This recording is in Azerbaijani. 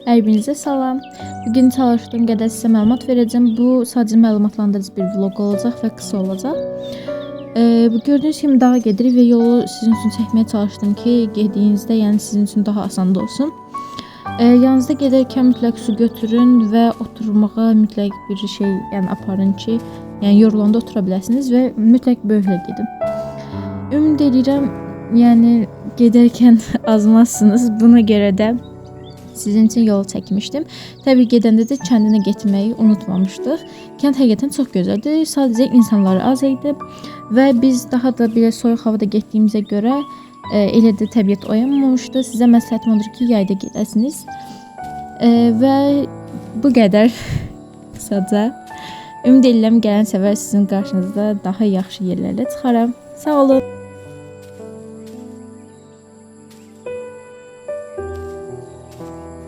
Hər birinizə salam. Bugün çalışdığım qədər sizə məlumat verəcəm. Bu sadəcə məlumatlandırıcı bir vlog olacaq və qısa olacaq. Bu gördüyünüz kimi dağa gedirik və yolu sizin üçün çəkməyə çalışdım ki, getdiyinizdə, yəni sizin üçün daha asan olsun. Yanınızda gedərkən mütləq su götürün və oturmağa mütləq bir şey, yəni aparın ki, yəni yorulanda otura biləsiniz və mütləq böyüklə gedin. Ümid edirəm, yəni gedərkən azmazsınız. Buna görə də sizin üçün yol çəkmişdim. Təbii gedəndə də kəndinə getməyi unutmamışdıq. Kənd həqiqətən çox gözəldir. Sadəcə insanları az idi və biz daha da belə soyuq havada getdiyimizə görə elə də təbiət oyanmamışdı. Sizə məsləhətim odur ki, yayda gedəsiniz. Və bu qədər qısaca. Ümid edirəm gələn səfər sizin qarşınızda daha yaxşı yerlərlə çıxaram. Sağ olun.